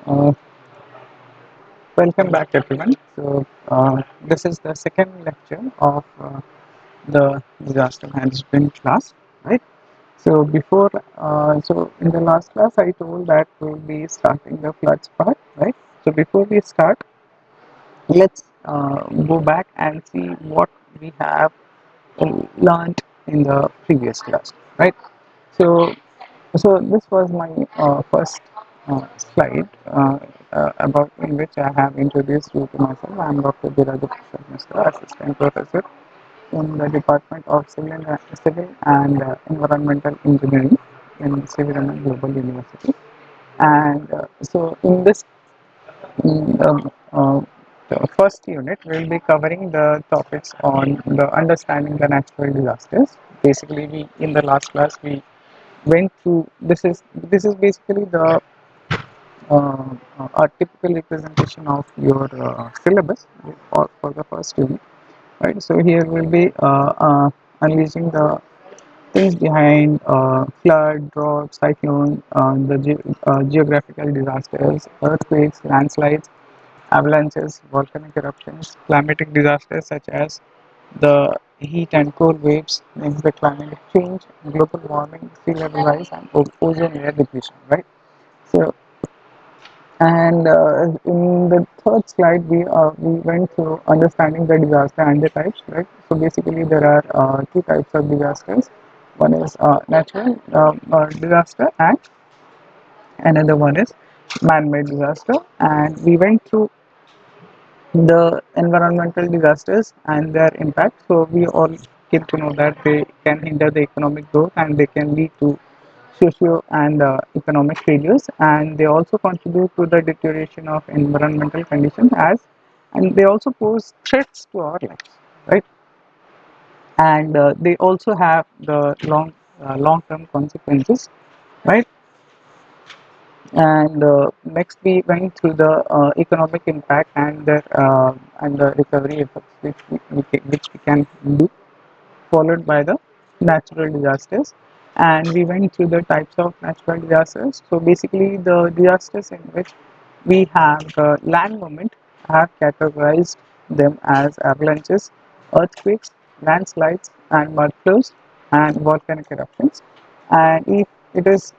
Uh, Welcome back, everyone. This is the second lecture of the disaster management class, right? In the last class, I told that we'll be starting the floods part, right? So, before we start, let's go back and see what we have learned in the previous class, right? So, so this was my first slide about in which I have introduced you to myself. I am Dr. Biraj Prasad Mishra, Assistant Professor in the Department of Civil and Environmental Engineering in Civil and Global University. And in this the first unit, we'll be covering the topics on the understanding the natural disasters. Basically, we in the last class we went through this is basically the a typical representation of your syllabus for the first unit, right? So here we'll be unleashing the things behind flood, drought, cyclone, geographical disasters, earthquakes, landslides, avalanches, volcanic eruptions, climatic disasters such as the heat and cold waves, next the climatic change, global warming, sea level rise, and ozone layer depletion, right? So, and in the third slide, we went through understanding the disaster and the types, right? So basically, there are two types of disasters. One is natural disaster, and another one is man-made disaster. And we went through the environmental disasters and their impact. So we all came to know that they can hinder the economic growth and they can lead to socio and economic failures, and they also contribute to the deterioration of environmental conditions and they also pose threats to our lives, right? And they also have the long-term consequences, right? And next we went through the economic impact and the recovery efforts which we can do, followed by the natural disasters. And we went through the types of natural disasters. So basically, the disasters in which we have the land movement have categorized them as avalanches, earthquakes, landslides, and mud flows, and volcanic eruptions. And if it is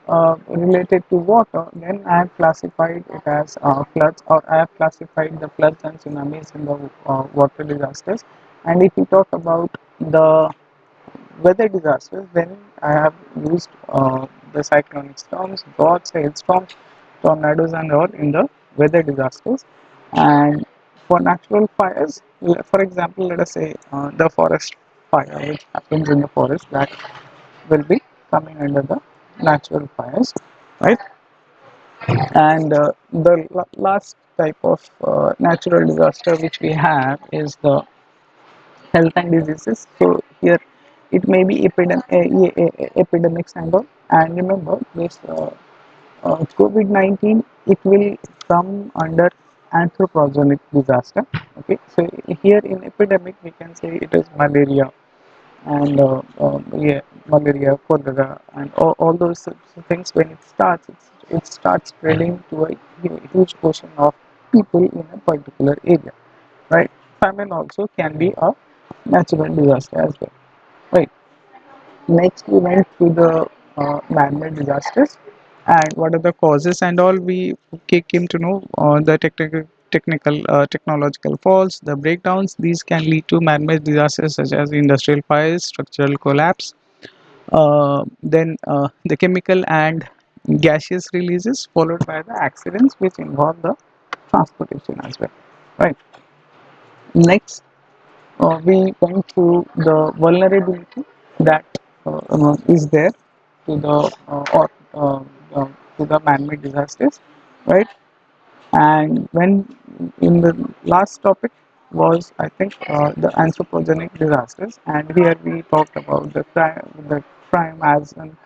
related to water, then I have classified it as floods, or I have classified the floods and tsunamis in the water disasters. And if we talk about the weather disasters, then I have used the cyclonic storms, droughts, hailstorms, tornadoes, and all in the weather disasters. And for natural fires, for example, let us say the forest fire, which happens in the forest, that will be coming under the natural fires, right? And the last type of natural disaster which we have is the health and diseases. So here it may be epidemics and all. And remember this COVID-19, it will come under anthropogenic disaster. Okay, so here in epidemic we can say it is malaria and yeah, malaria, cholera, and all those sorts of things. When it starts spreading to a huge portion of people in a particular area, right? Famine also can be a natural disaster as well, right? Next, we went through the man-made disasters and what are the causes and all. We came to know the technological faults, the breakdowns. These can lead to man-made disasters such as industrial fires, structural collapse, then the chemical and gaseous releases, followed by the accidents which involve the transportation as well, right? Next, we went through the vulnerability that is there to the to the man-made disasters, right? And when in the last topic was, I think, the anthropogenic disasters, and here we talked about the crime as an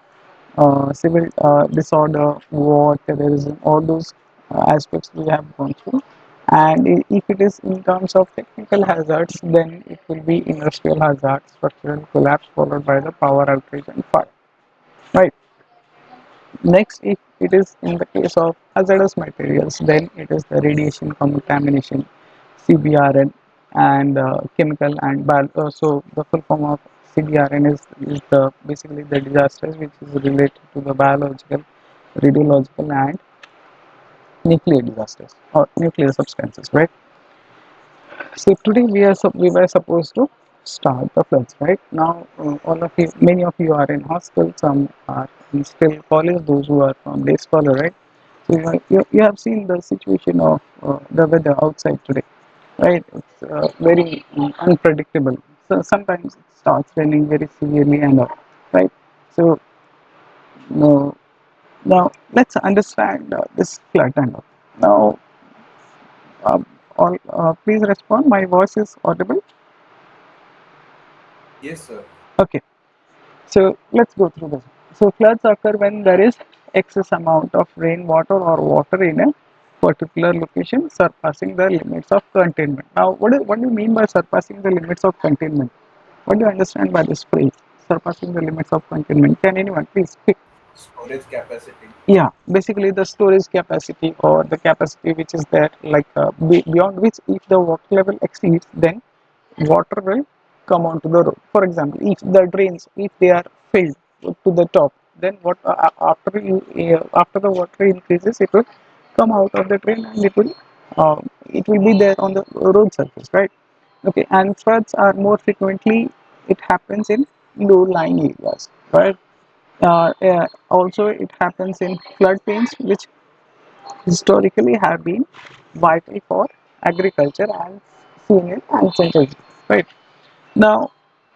civil disorder, war, terrorism, all those aspects we have gone through. And if it is in terms of technical hazards, then it will be industrial hazards, structural collapse, followed by the power outage and fire. Right. Next, if it is in the case of hazardous materials, then it is the radiation contamination, CBRN, and chemical and so the full form of CBRN is the basically the disasters which is related to the biological, radiological, and nuclear disasters or nuclear substances, right? So today we were supposed to start the floods, right? Now all of you, many of you are in hospital, some are in still college, those who are from day scholar, right? So you have seen the situation of the weather outside today, right? It's very unpredictable. So sometimes it starts raining very severely and all, right? So uh, now let's understand this flood and all. Now, please respond. My voice is audible. Yes, sir. Okay. So let's go through this. So floods occur when there is excess amount of rainwater or water in a particular location surpassing the limits of containment. Now, what do you mean by surpassing the limits of containment? What do you understand by this phrase? Surpassing the limits of containment. Can anyone please speak? Storage capacity. Yeah, basically the storage capacity or the capacity which is there, like beyond which if the water level exceeds, then water will come onto the road. For example, if the drains, if they are filled to the top, then what after the water increases, it will come out of the drain and it will be there on the road surface, right? Okay, and floods are more frequently it happens in low-lying areas, right? Also, it happens in floodplains, which historically have been vital for agriculture and seen and centuries, right? Now,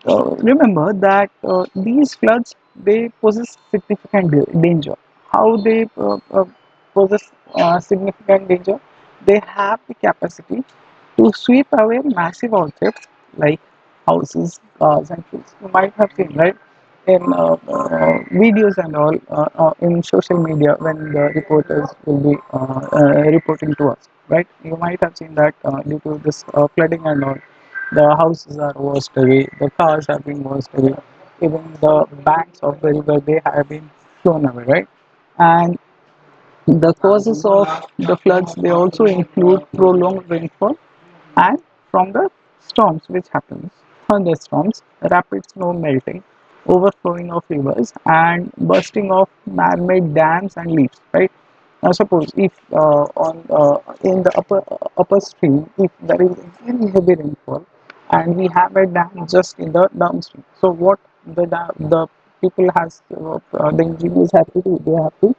remember that these floods they possess significant danger. How they possess significant danger? They have the capacity to sweep away massive objects like houses, cars, and trees. You might have seen, right, in videos and all in social media when the reporters will be reporting to us, right? You might have seen that due to this flooding and all, the houses are washed away, the cars have been washed away, even the banks of the river they have been flown away, right? And the causes of the floods they also include prolonged rainfall and from the storms which happens, thunderstorms, rapid snow melting, overflowing of rivers, and bursting of man-made dams and levees. Right. Now, suppose if on in the upper stream, if there is very heavy rainfall, and we have a dam just in the downstream. So what the people has the engineers have to do? They have to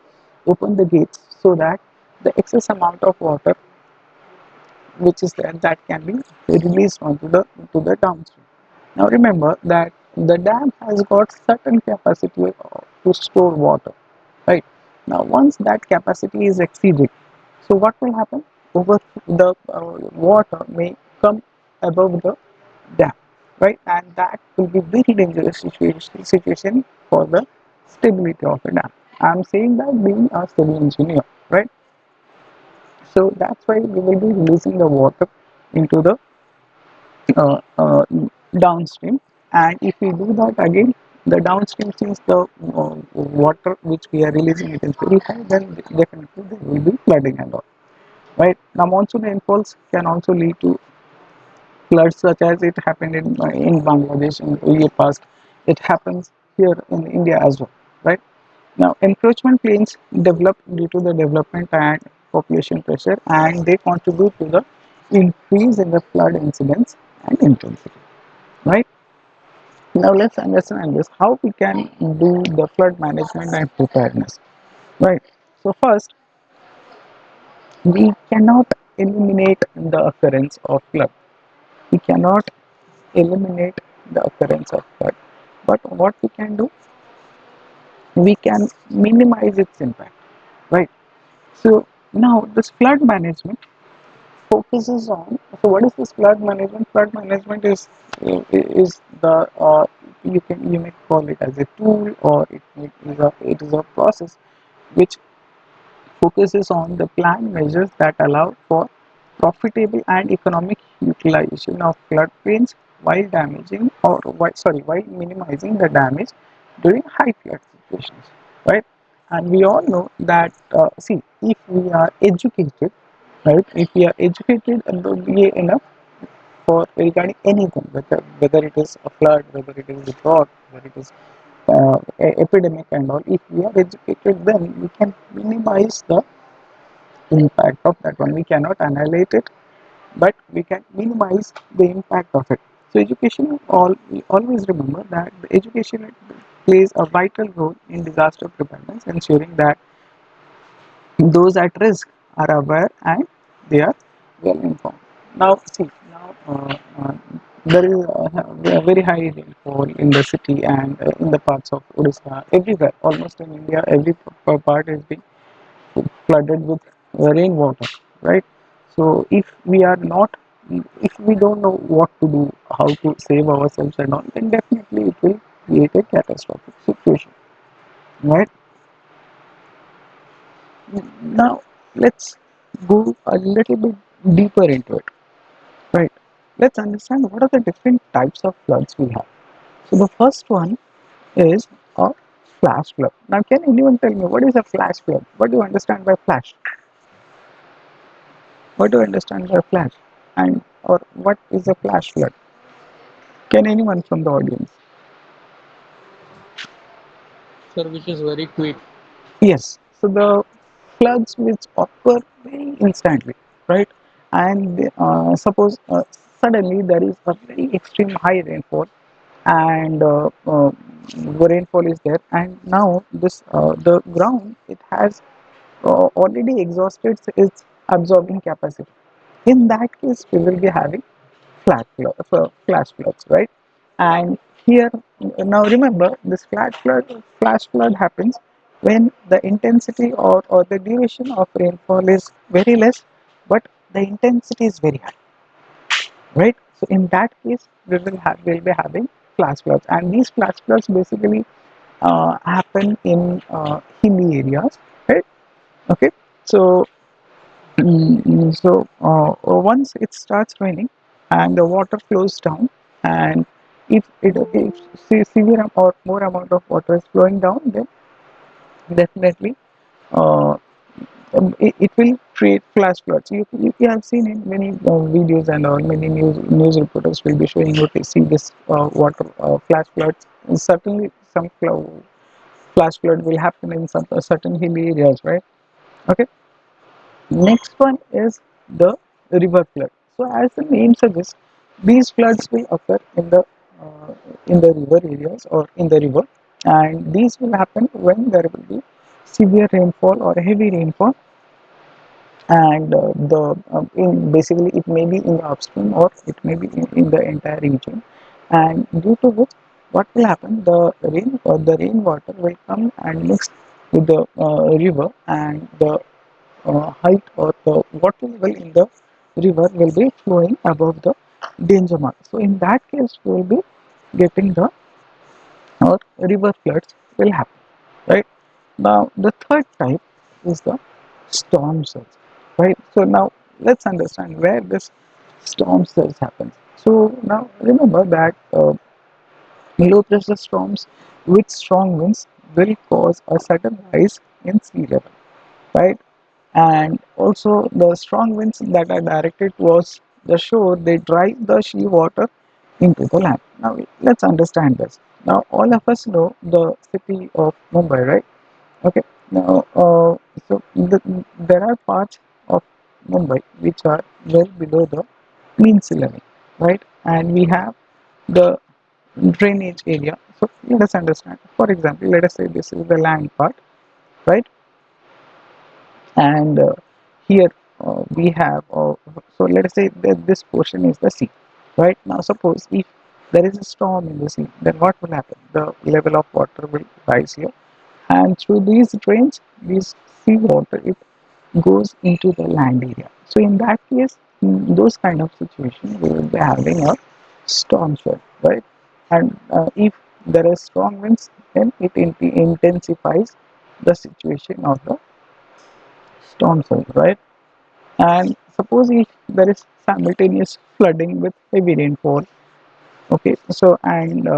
open the gates so that the excess amount of water which is there that can be released onto the to the downstream. Now remember that the dam has got certain capacity to store water, right? Now once that capacity is exceeded, so what will happen? Over the water may come above the dam, right? And that will be very dangerous situation for the stability of a dam. I'm saying that being a civil engineer, right? So that's why we will be releasing the water into the uh, uh, downstream. And if we do that again, the downstream, since the water which we are releasing it is very high, then definitely there will be flooding and all. Right now, monsoon rainfalls can also lead to floods, such as it happened in Bangladesh in the year past. It happens here in India as well. Right. Now, encroachment plains develop due to the development and population pressure, and they contribute to the increase in the flood incidence and intensity. Right now, let's understand this how we can do the flood management and preparedness. Right. So, first, we cannot eliminate the occurrence of flood. We cannot eliminate the occurrence of flood, but what we can do, we can minimize its impact. Right. So now this flood management focuses on. So what is this flood management? Flood management is the you may call it as a tool or it is a process which focuses on the planned measures that allow for profitable and economic utilization of floodplains while while minimizing the damage during high flood situations. Right. And we all know that, see, if we are educated, right, if we are educated enough for regarding anything, whether it is a flood, whether it is a drought, whether it is epidemic and all, if we are educated, then we can minimize the impact of that one. We cannot annihilate it, but we can minimize the impact of it. So education, we always remember that the education plays a vital role in disaster preparedness, ensuring that those at risk are aware and they are well informed. Now, see, there is a very high rainfall in the city and in the parts of Odisha, everywhere, almost in India, every part is being flooded with rainwater, right? So if we don't know what to do, how to save ourselves and all, then definitely it will create a catastrophic situation, right? Now let's go a little bit deeper into it, right? Let's understand what are the different types of floods we have. So the first one is a flash flood. Now, can anyone tell me what is a flash flood? What do you understand by flash? What do you understand by flash? And or what is a flash flood? Can anyone from the audience? Sir, which is very quick. Yes. So the floods which occur very instantly, right? And suppose suddenly there is a very extreme high rainfall, and the rainfall is there, and now this the ground it has already exhausted its absorbing capacity. In that case, we will be having flash floods, right? And here, now remember, this flash flood happens when the intensity or the duration of rainfall is very less, but the intensity is very high, right? So in that case, we'll be having flash floods, and these flash floods basically happen in hilly areas, right? Okay, so once it starts raining and the water flows down, and if severe or more amount of water is flowing down, then definitely uh, it will create flash floods. You have seen in many videos and all, many news reporters will be showing you to see this water flash floods. And certainly, some flash flood will happen in some certain hilly areas, right? Okay. Next one is the river flood. So as the name suggests, these floods will occur in the river areas or in the river, and these will happen when there will be severe rainfall or heavy rainfall, and basically it may be in the upstream or it may be in the entire region, and due to which what will happen, the rainwater will come and mix with the river, and the height or the water level in the river will be flowing above the danger mark. So in that case, we will be getting the or river floods will happen. Right now, the third type is the storm surge. Right. So now let's understand where this storm surge happens. So now remember that low pressure storms with strong winds will cause a sudden rise in sea level, right? And also the strong winds that are directed towards the shore, they drive the sea water into the land. Now let's understand this. Now all of us know the city of Mumbai, right? Okay. Now there are parts of Mumbai which are well below the mean sea level, right? And we have the drainage area. So let us understand. For example, let us say this is the land part, right? And here we have so let us say that this portion is the sea, right? Now suppose if there is a storm in the sea, then what will happen? The level of water will rise here, and through these drains, this sea water it goes into the land area. So in that case, in those kind of situation, we will be having a storm surge, right? And if there is strong winds, then it intensifies the situation of the storm surge, right? And suppose if there is simultaneous flooding with heavy rainfall, okay, so and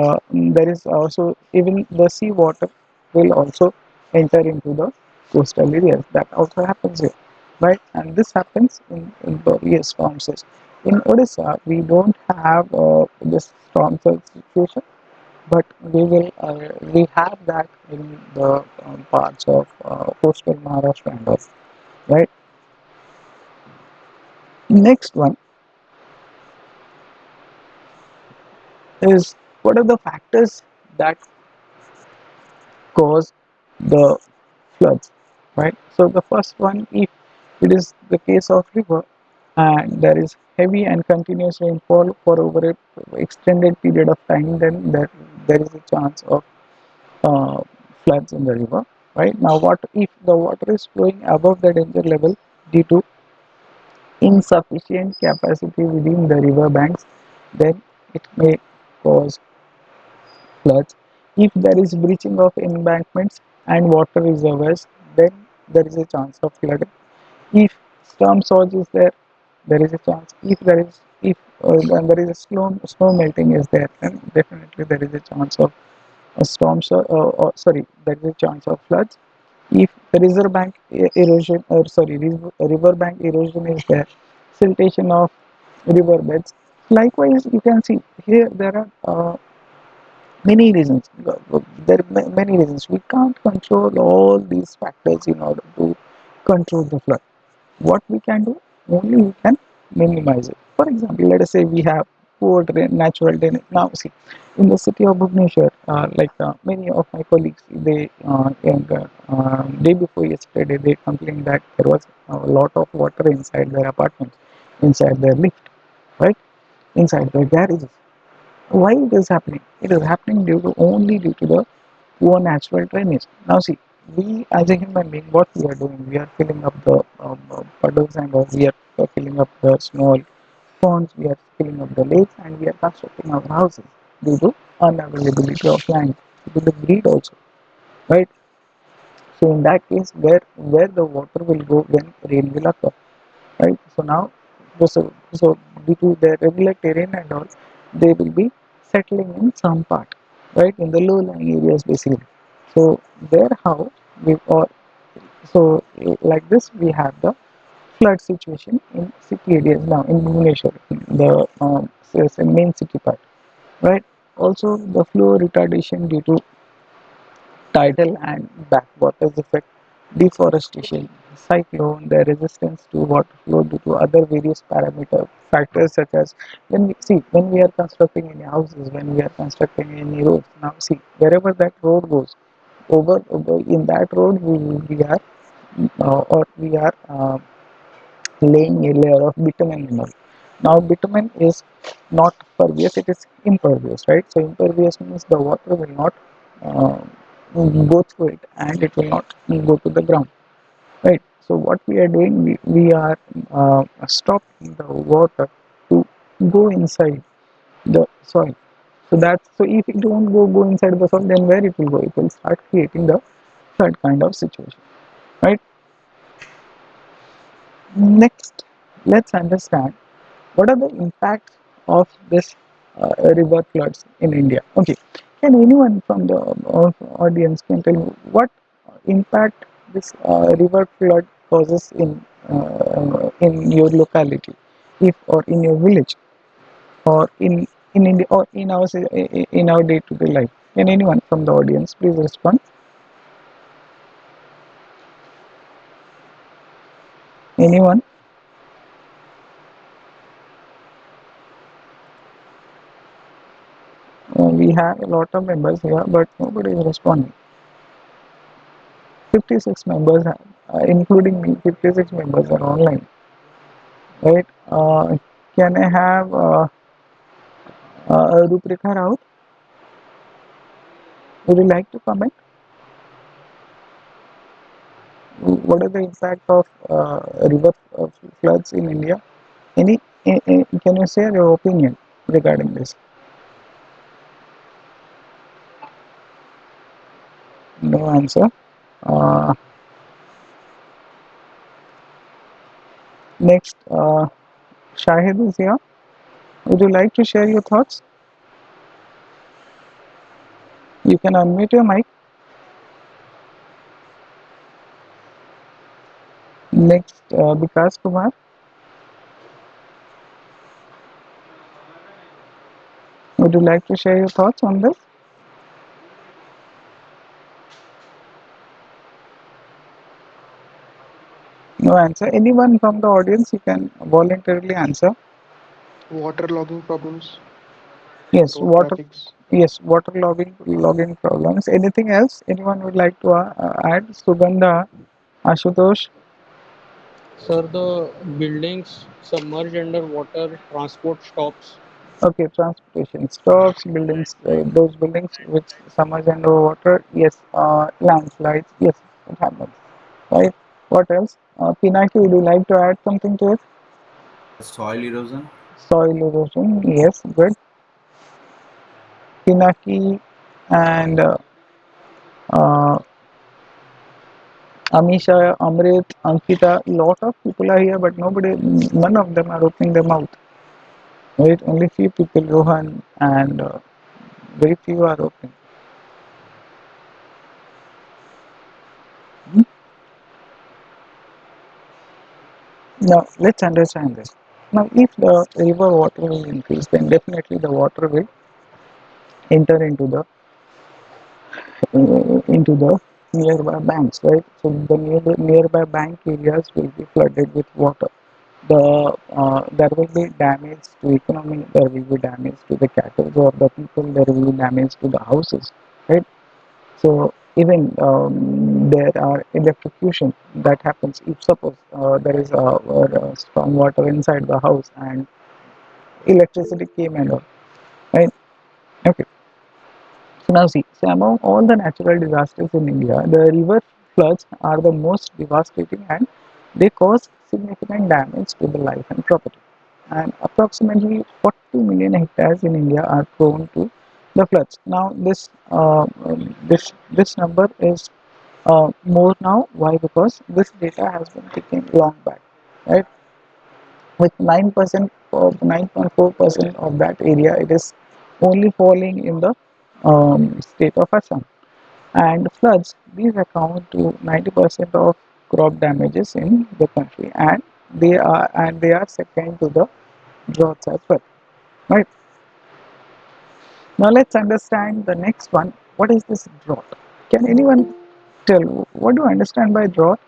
there is also even the sea water will also enter into the coastal areas. That also happens here, right? And this happens in various storms. In Odisha, we don't have this storm surge situation, but we have that in the parts of coastal Maharashtra and all, right? Next one is, what are the factors that cause the floods, right? So the first one, if it is the case of river and there is heavy and continuous rainfall for over a extended period of time, then there is a chance of uh, floods in the river, right? Now, what if the water is flowing above the danger level due to insufficient capacity within the river banks? Then it may cause floods. If there is breaching of embankments and water reservoirs, then there is a chance of flooding. If storm surge is there, there is a chance. If there is a snow melting is there, then definitely there is a chance of a sorry, there is a chance of floods. If the river bank erosion, or sorry, river bank erosion is there, siltation of river beds. Likewise, you can see here there are many reasons. There are many reasons. We can't control all these factors in order to control the flood. What we can do, only we can minimize it. For example, let us say we have poor natural drainage. Now, see, in the city of Bhubaneswar, many of my colleagues, day before yesterday, they complained that there was a lot of water inside their apartments, inside their lift, right, inside their garages. Why it is happening? It is happening only due to the poor natural drainage. Now see, we as a human being, what we are doing, we are filling up the puddles and all, we are filling up the small ponds, we are filling up the lakes, and we are constructing our houses due to unavailability of land, due to the greed also, right? So in that case, where the water will go when rain will occur, right? So now, so due to their regular terrain and all, they will be settling in some part, right, in the low-lying areas basically. So there, how we or so like this we have the flood situation in city areas now in Bhubaneswar, the main city part, right? Also, the flow retardation due to tidal and backwaters effect, deforestation, cyclone, their resistance to water flow due to other various parameter factors such as, when we are constructing any houses, when we are constructing any roads. Now see, wherever that road goes, over in that road we are laying a layer of bitumen and all. Now bitumen is not pervious, it is impervious, right? So impervious means the water will not uh, go through it and it will not go to the ground, right? So what we are doing, we are stopping the water to go inside the soil. So if it don't go inside the soil, then where it will go? It will start creating the flood kind of situation, right? Next, let's understand what are the impacts of this river floods in India. Okay, can anyone from the audience can tell me what impact this river flood causes in your locality, if or in your village, or in India, or in our day-to-day life? Can anyone from the audience please respond? Anyone? We have a lot of members here, but nobody is responding. 56 members, including me, 56 members are online, right? Can I have Ruprika Raut? Would you like to comment? What are the impact of river floods in India? Can you share your opinion regarding this? No answer. Uh, Next, Shahid is here. Would you like to share your thoughts? You can unmute your mic. Next, Vikas Kumar. Would you like to share your thoughts on this? No answer. Anyone from the audience, you can voluntarily answer. Waterlogging problems, Yes, road traffics. water logging problems. Anything else? Anyone would like to add? Sugandha, Ashutosh. Sir, the buildings submerged under water, transport stops. Okay, transportation stops, buildings, those buildings which submerge under water. Yes, landslides. Yes, it happens. Right. What else? Pinaki, would you like to add something to it? Soil erosion. Soil erosion. Yes, good. Pinaki and uh, Amisha, Amrit, Ankita, lot of people are here, but nobody, none of them are opening their mouth. Right? Only few people, Rohan, and very few are opening. Hmm? Now, let's understand this. Now, if the river water will increase, then definitely the water will enter into the nearby banks, right? So the nearby bank areas will be flooded with water. There will be damage to economy, there will be damage to the cattle of the people, there will be damage to the houses, right? So even there are electrocution that happens if suppose there is strong water inside the house and electricity came and all, right? Okay. So now see, so among all the natural disasters in India, the river floods are the most devastating and they cause significant damage to the life and property. And approximately 40 million hectares in India are prone to the floods. Now this number is more now. Why? Because this data has been taken long back, right? With 9% of 9.4% of that area, it is only falling in the state of Assam. And floods, these account to 90% of crop damages in the country, and they are second to the droughts as well. Right. Now let's understand the next one. What is this drought? Can anyone tell what do you understand by drought?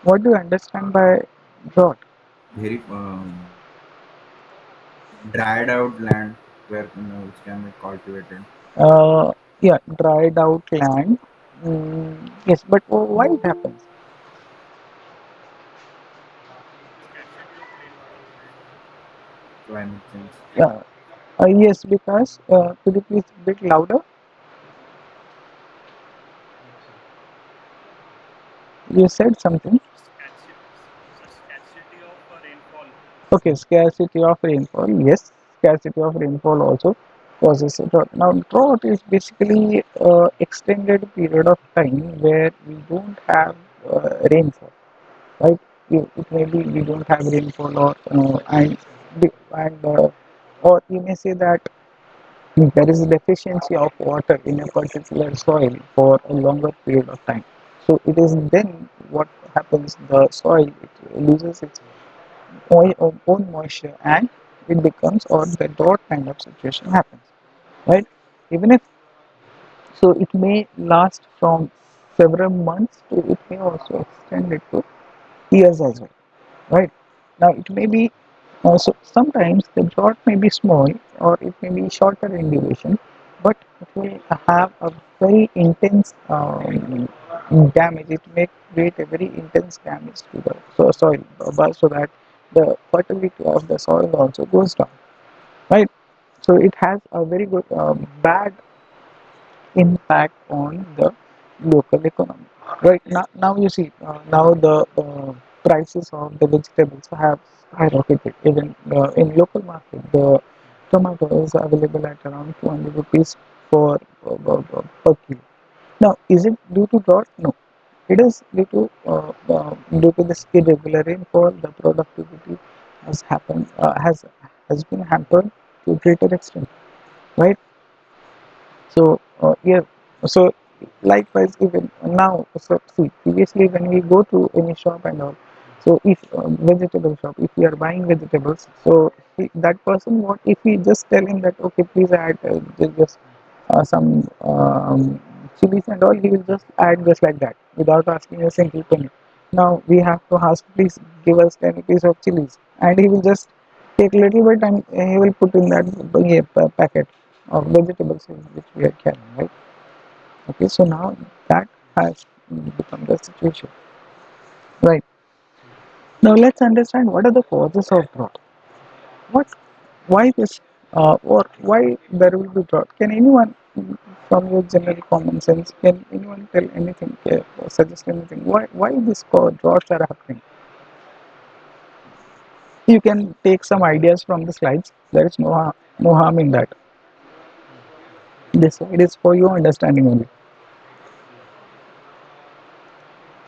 What do you understand by drought? Very dried out land where which can be cultivated. Yeah, dried out land. Yes, but why it happens? Climate change. Yeah, yes, because could you please a bit louder? You said something. Okay, scarcity of rainfall. Yes, scarcity of rainfall also causes a drought. Now, drought is basically extended period of time where we don't have rainfall, right? It may be we don't have rainfall, or and or you may say that there is a deficiency of water in a particular soil for a longer period of time. So it is then what happens, the soil it loses its own moisture and it becomes, or the drought kind of situation happens, right? Even if so, it may last from several months to it may also extend it to years as well, right? Now it may be also sometimes the drought may be small or it may be shorter in duration, but it will have a very intense damage. It may create a very intense damage to the soil, so that the fertility of the soil also goes down, right? So it has a very good bad impact on the local economy. Right now you see now the prices of the vegetables have skyrocketed. Even in local market, the tomato is available at around 200 rupees per kilo. Now, is it due to drought? No, it is due to this irregular rainfall. The productivity has happened has been hampered to a greater extent, right? So yeah, so likewise, even now, so see, previously when we go to any shop and all, so if vegetable shop, if we are buying vegetables, so that person, what if we just tell him that okay, please add just some chilies and all, he will just add just like that without asking a single penny. Now we have to ask, please give us 10 rupees of chilies, and he will just take little bit and he will put in that packet of vegetables which we are carrying, right? Okay, so now that has become the situation, right? Now let's understand what are the causes of drought. What, why this, or why there will be drought? Can anyone, from your general common sense, can anyone tell anything, or suggest anything? Why this droughts are happening? You can take some ideas from the slides. There is no harm in that. This slide is for your understanding only.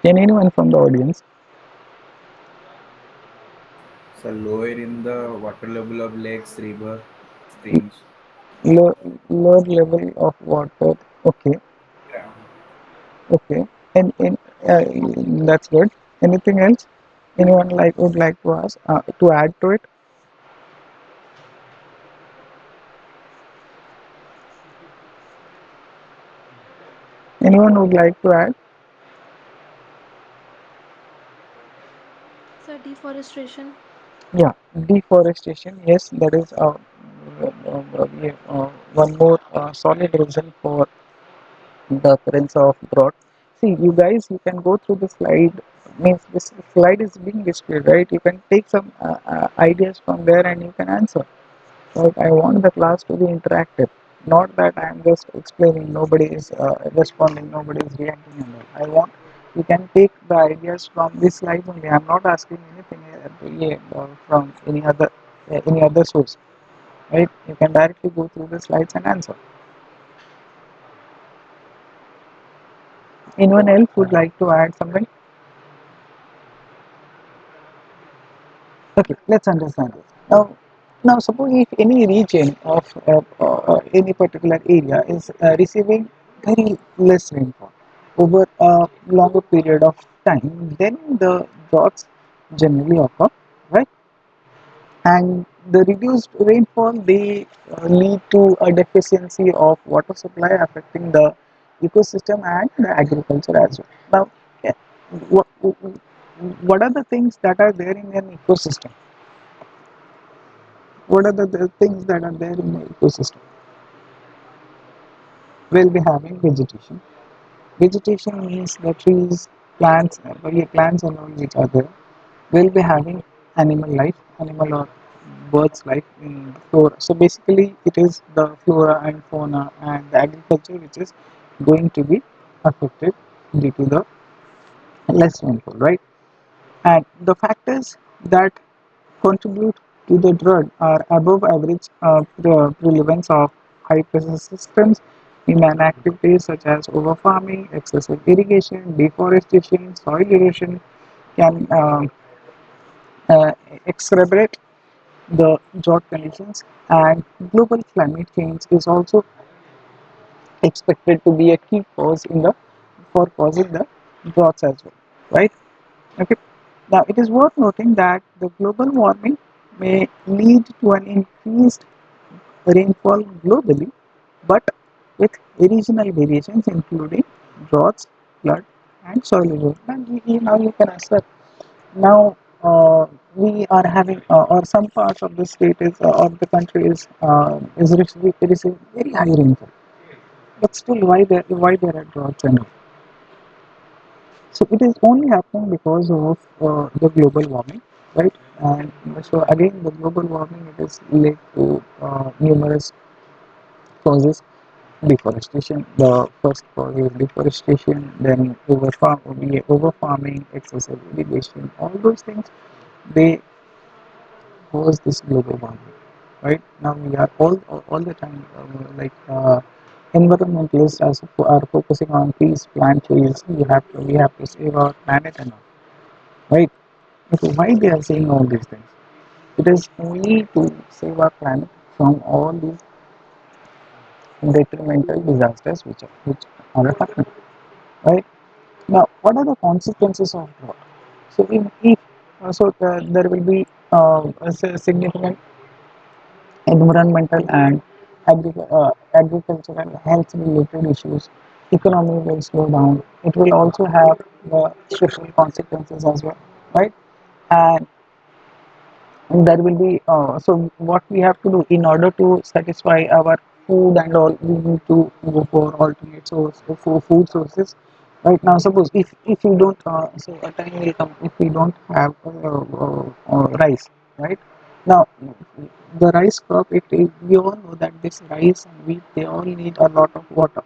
Can anyone from the audience? So lower in the water level of lakes, river, streams, Low, lower level of water. Okay, ground. okay, and that's good. Anything else? Anyone would like to ask to add to it? Anyone would like to add? Sir, deforestation. Yeah, deforestation. Yes, that is yeah, one more solid reason for the occurrence of drought. See, you guys, you can go through the slide. Means this slide is being displayed, right? You can take some ideas from there and you can answer. But I want the class to be interactive, not that I am just explaining. Nobody is responding, nobody is reacting. And all. I want you can take the ideas from this slide only. I am not asking anything from any other source, right? You can directly go through the slides and answer. Anyone else would like to add something? Okay, let's understand this. Now suppose if any region of any particular area is receiving very less rainfall over a longer period of time, then the droughts generally occur, right? And the reduced rainfall they lead to a deficiency of water supply affecting the ecosystem and the agriculture as well. Now, yeah, what, what are the things that are there in an ecosystem? What are the things that are there in the ecosystem? We'll be having vegetation. Vegetation means the trees, plants, plants and all which are there. We'll be having animal life, animal or birds life in the flora. So basically, it is the flora and fauna and the agriculture which is going to be affected due to the less rainfall, right? And the factors that contribute to the drought are above average prevalence of high pressure systems, human activities such as overfarming, excessive irrigation, deforestation, soil erosion can exacerbate the drought conditions, and global climate change is also expected to be a key cause in the for causing the droughts as well, right? Okay. Now, it is worth noting that the global warming may lead to an increased rainfall globally, but with regional variations including droughts, flood, and soil erosion. And now you can answer. Now we are having, or some parts of the state is, or the country is receiving very high rainfall. But still, why there are droughts and all? So it is only happening because of the global warming, right? And so again, the global warming it is linked to numerous causes. Deforestation, the first cause is deforestation, then overfarming, excessive irrigation, all those things they cause this global warming, right? Now we are all the time environmentalists are focusing on trees, plant trees. We have to save our planet and all, right? So why they are saying all these things? It is only to save our planet from all these detrimental disasters which are happening, right? Now, what are the consequences of drought? So, if there will be a significant environmental and agricultural health related issues. Economy will slow down. It will also have the social consequences as well, right? And there will be so what we have to do in order to satisfy our food and all, we need to go for alternate source for food sources. Right now, suppose if you don't so a time will come if we don't have rice, right? Now the rice crop, we all know that this rice and wheat, they all need a lot of water.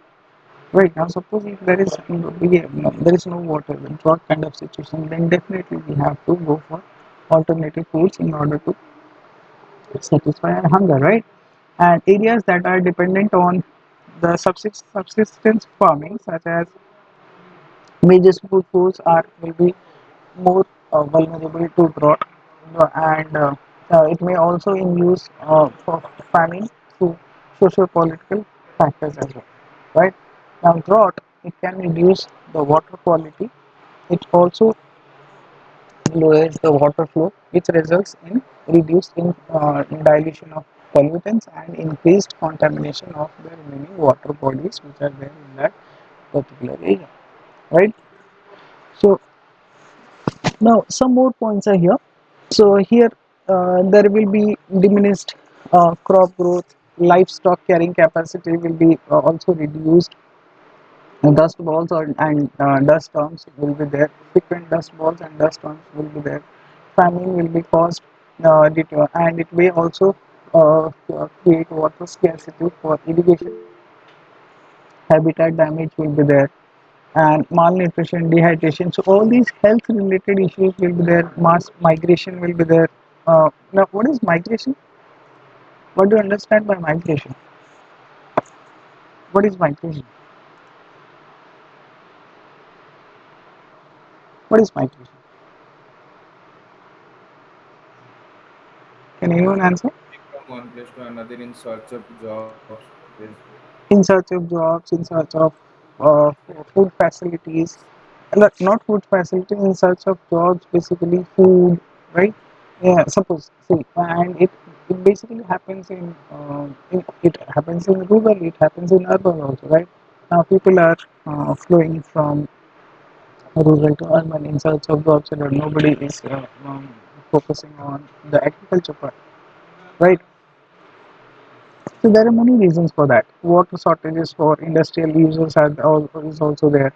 Right now, suppose if there is there is no water, the drought kind of situation, then definitely we have to go for alternative foods in order to satisfy our hunger, right? And areas that are dependent on the subsistence farming, such as major food source, are will be more vulnerable to drought, and it may also induce for famine through socio-political factors as well, right? Now, drought, it can reduce the water quality. It also lowers the water flow, which results in reduced in dilution of pollutants and increased contamination of the remaining water bodies which are there in that particular area, right? So now some more points are here. So here there will be diminished crop growth, livestock carrying capacity will be also reduced. Dust balls and dust storms will be there. Frequent dust balls and dust storms will be there. Famine will be caused, and it may also create water scarcity for irrigation. Habitat damage will be there, and malnutrition, dehydration. So all these health-related issues will be there. Mass migration will be there. Now, what is migration? What do you understand by migration? What is migration? What is migration? Can anyone answer? From one place to another in search of jobs. Basically. In search of jobs, in search of uh, food facilities, not food facilities, in search of jobs, basically food, right? Yeah, suppose, see, and it basically happens it happens in rural, it happens in urban also, right? Now people are flowing from rural to urban in search of jobs, so that nobody is focusing on the agriculture part, right? So there are many reasons for that. Water shortages for industrial users is also there.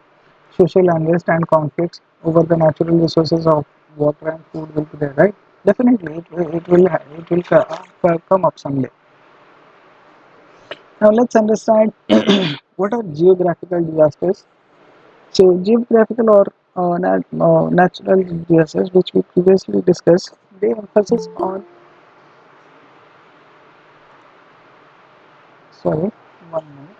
Social unrest and conflicts over the natural resources of water and food will be there, right? Definitely, it will come up someday. Now let's understand what are geographical disasters. So geographical or natural disasters, which we previously discussed, they emphasize on. Sorry, 1 minute.